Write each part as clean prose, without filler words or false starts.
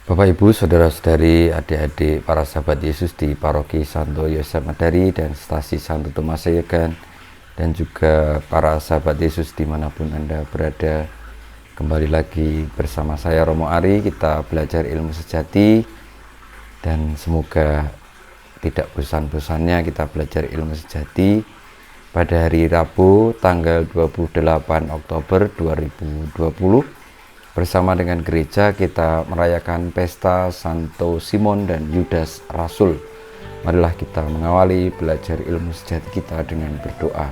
Bapak Ibu, saudara-saudari, adik-adik para sahabat Yesus di Paroki Santo Yosef Madari dan Stasi Santo Tomas Sayegan, dan juga para sahabat Yesus dimanapun Anda berada. Kembali lagi bersama saya Romo Ari, kita belajar ilmu sejati, dan semoga tidak bosan-bosannya kita belajar ilmu sejati pada hari Rabu tanggal 28 Oktober 2020. Bersama dengan gereja kita merayakan pesta Santo Simon dan Yudas Rasul. Marilah kita mengawali belajar ilmu sejati kita dengan berdoa.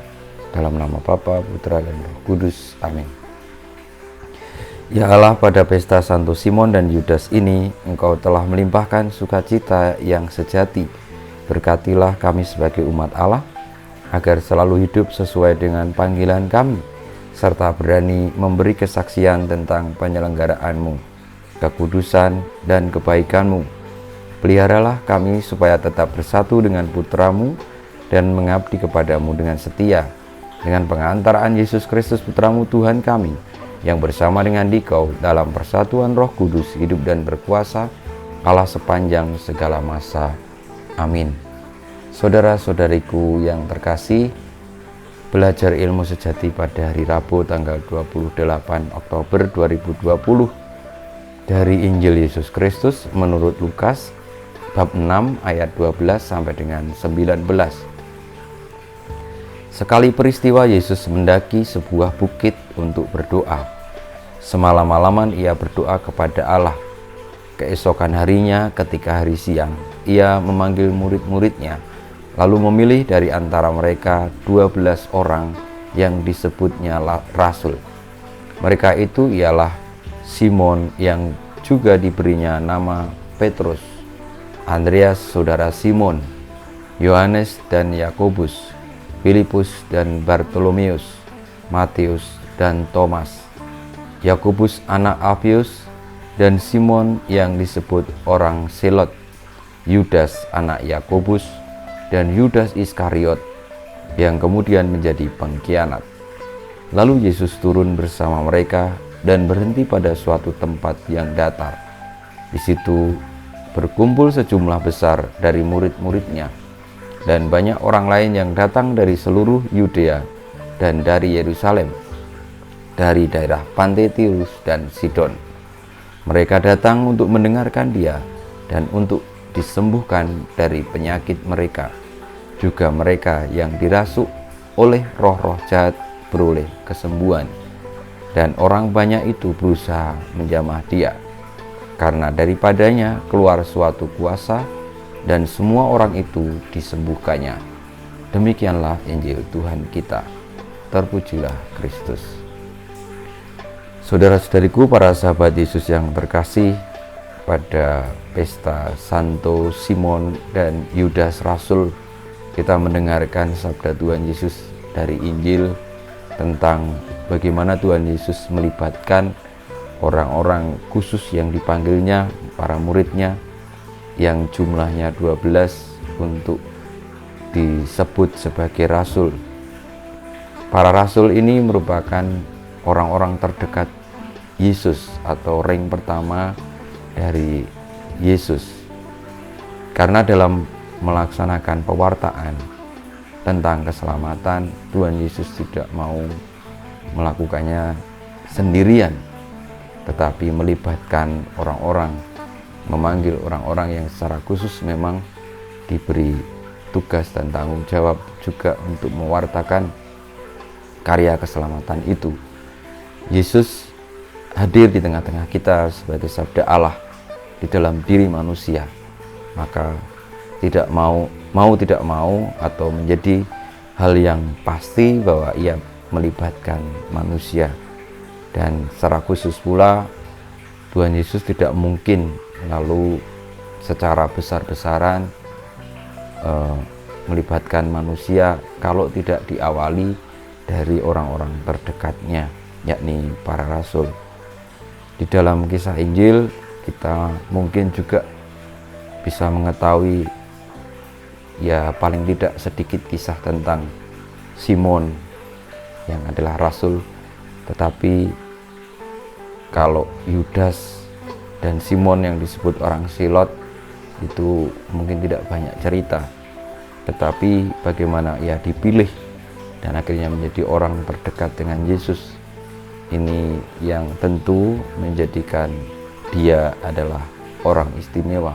Dalam nama Bapa, Putra, dan Roh Kudus. Amin. Ya Allah, pada pesta Santo Simon dan Yudas ini, Engkau telah melimpahkan sukacita yang sejati. Berkatilah kami sebagai umat Allah, agar selalu hidup sesuai dengan panggilan kami, serta berani memberi kesaksian tentang penyelenggaraanmu, kekudusan, dan kebaikanmu. Peliharalah kami supaya tetap bersatu dengan putramu dan mengabdi kepadamu dengan setia, dengan pengantaraan Yesus Kristus putramu Tuhan kami, yang bersama dengan Dikau dalam persatuan Roh Kudus hidup dan berkuasa Allah sepanjang segala masa. Amin. Saudara-saudariku yang terkasih, belajar ilmu sejati pada hari Rabu tanggal 28 Oktober 2020 dari Injil Yesus Kristus menurut Lukas bab 6 ayat 12 sampai dengan 19. Sekali peristiwa Yesus mendaki sebuah bukit untuk berdoa. Semalam-malaman ia berdoa kepada Allah. Keesokan harinya ketika hari siang, ia memanggil murid-muridnya, lalu memilih dari antara mereka 12 orang yang disebutnya rasul. Mereka itu ialah Simon yang juga diberinya nama Petrus, Andreas saudara Simon, Yohanes dan Yakobus, Filipus dan Bartolomeus, Matius dan Thomas, Yakobus anak Alfius, dan Simon yang disebut orang Selot, Yudas anak Yakobus, dan Yudas Iskariot yang kemudian menjadi pengkhianat. Lalu Yesus turun bersama mereka dan berhenti pada suatu tempat yang datar. Di situ berkumpul sejumlah besar dari murid-muridnya dan banyak orang lain yang datang dari seluruh Yudea dan dari Yerusalem, dari daerah pantai Tirus dan Sidon. Mereka datang untuk mendengarkan Dia dan untuk disembuhkan dari penyakit mereka. Juga mereka yang dirasuk oleh roh-roh jahat beroleh kesembuhan. Dan orang banyak itu berusaha menjamah Dia, karena daripadanya keluar suatu kuasa, dan semua orang itu disembuhkannya. Demikianlah Injil Tuhan kita. Terpujilah Kristus. Saudara-saudariku, para sahabat Yesus yang terkasih, pada pesta Santo Simon dan Yudas Rasul, kita mendengarkan sabda Tuhan Yesus dari Injil tentang bagaimana Tuhan Yesus melibatkan orang-orang khusus yang dipanggilnya, para muridnya, yang jumlahnya 12 untuk disebut sebagai rasul. Para rasul ini merupakan orang-orang terdekat Yesus atau ring pertama dari Yesus, karena dalam melaksanakan pewartaan tentang keselamatan, Tuhan Yesus tidak mau melakukannya sendirian, tetapi melibatkan orang-orang, memanggil orang-orang yang secara khusus memang diberi tugas dan tanggung jawab juga untuk mewartakan karya keselamatan itu. Yesus hadir di tengah-tengah kita sebagai sabda Allah di dalam diri manusia, maka tidak mau tidak mau atau menjadi hal yang pasti bahwa ia melibatkan manusia. Dan secara khusus pula Tuhan Yesus tidak mungkin lalu secara besar-besaran melibatkan manusia kalau tidak diawali dari orang-orang terdekatnya, yakni para rasul. Di dalam kisah Injil kita mungkin juga bisa mengetahui ya paling tidak sedikit kisah tentang Simon yang adalah rasul, tetapi kalau Yudas Dan Simon yang disebut orang Silot itu mungkin tidak banyak cerita, tetapi bagaimana ia dipilih dan akhirnya menjadi orang terdekat dengan Yesus. Ini yang tentu menjadikan dia adalah orang istimewa.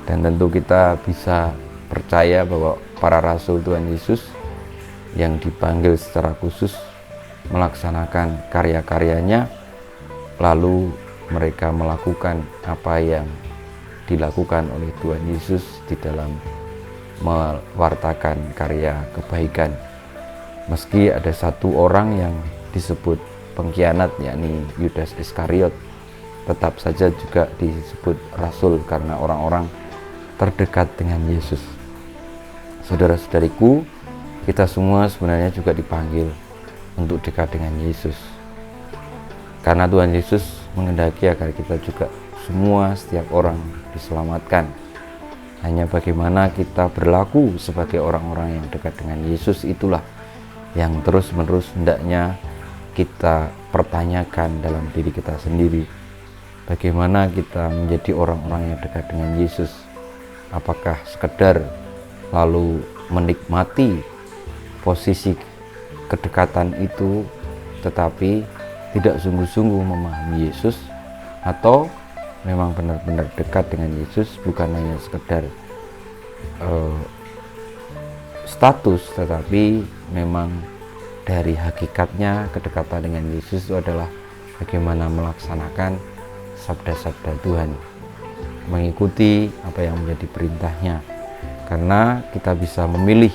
Dan tentu kita bisa percaya bahwa para rasul Tuhan Yesus yang dipanggil secara khusus melaksanakan karya-karyanya, lalu mereka melakukan apa yang dilakukan oleh Tuhan Yesus di dalam mewartakan karya kebaikan. Meski ada satu orang yang disebut pengkhianat, yakni Yudas Iskariot, tetap saja juga disebut rasul karena orang-orang terdekat dengan Yesus. Saudara-saudariku, kita semua sebenarnya juga dipanggil untuk dekat dengan Yesus. Karena Tuhan Yesus menghendaki agar kita juga semua, setiap orang diselamatkan. Hanya bagaimana kita berlaku sebagai orang-orang yang dekat dengan Yesus itulah yang terus-menerus hendaknya kita pertanyakan dalam diri kita sendiri. Bagaimana kita menjadi orang-orang yang dekat dengan Yesus? Apakah sekedar lalu menikmati posisi kedekatan itu tetapi tidak sungguh-sungguh memahami Yesus, atau memang benar-benar dekat dengan Yesus bukan hanya sekedar status, tetapi memang dari hakikatnya kedekatan dengan Yesus itu adalah bagaimana melaksanakan sabda-sabda Tuhan, mengikuti apa yang menjadi perintahnya. Karena kita bisa memilih,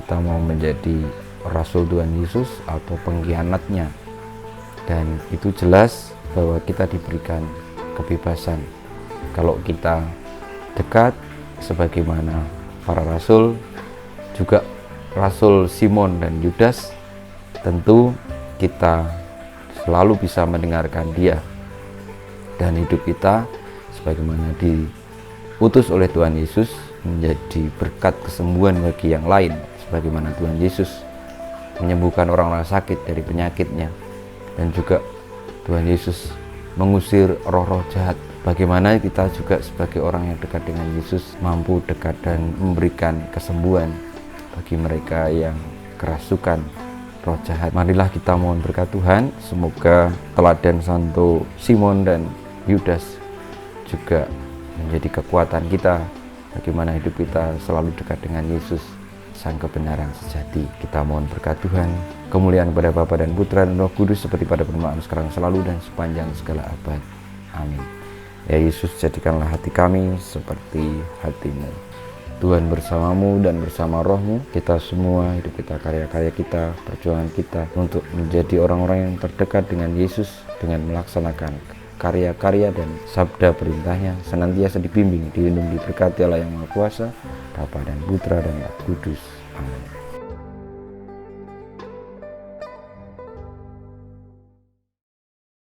kita mau menjadi rasul Tuhan Yesus atau pengkhianatnya, dan itu jelas bahwa kita diberikan kebebasan. Kalau kita dekat sebagaimana para rasul, juga rasul Simon dan Yudas, tentu kita selalu bisa mendengarkan dia, dan hidup kita sebagaimana diutus oleh Tuhan Yesus menjadi berkat kesembuhan bagi yang lain, sebagaimana Tuhan Yesus menyembuhkan orang-orang sakit dari penyakitnya, dan juga Tuhan Yesus mengusir roh-roh jahat. Bagaimana kita juga sebagai orang yang dekat dengan Yesus mampu dekat dan memberikan kesembuhan bagi mereka yang kerasukan roh jahat. Marilah kita mohon berkat Tuhan, semoga teladan Santo Simon dan Yudas juga menjadi kekuatan kita, bagaimana hidup kita selalu dekat dengan Yesus, Sang kebenaran sejati. Kita mohon berkat Tuhan, kemuliaan kepada Bapa dan Putra dan Roh Kudus, seperti pada permulaan sekarang selalu dan sepanjang segala abad. Amin. Ya Yesus, jadikanlah hati kami seperti hati-Mu. Tuhan bersamamu dan bersama rohmu, kita semua, hidup kita, karya-karya kita, perjuangan kita untuk menjadi orang-orang yang terdekat dengan Yesus dengan melaksanakan karya-karya dan sabda perintahnya, senantiasa dibimbing, dilindungi, diberkati Allah yang Maha Kuasa, Bapa dan Putra dan Roh Kudus. Amin.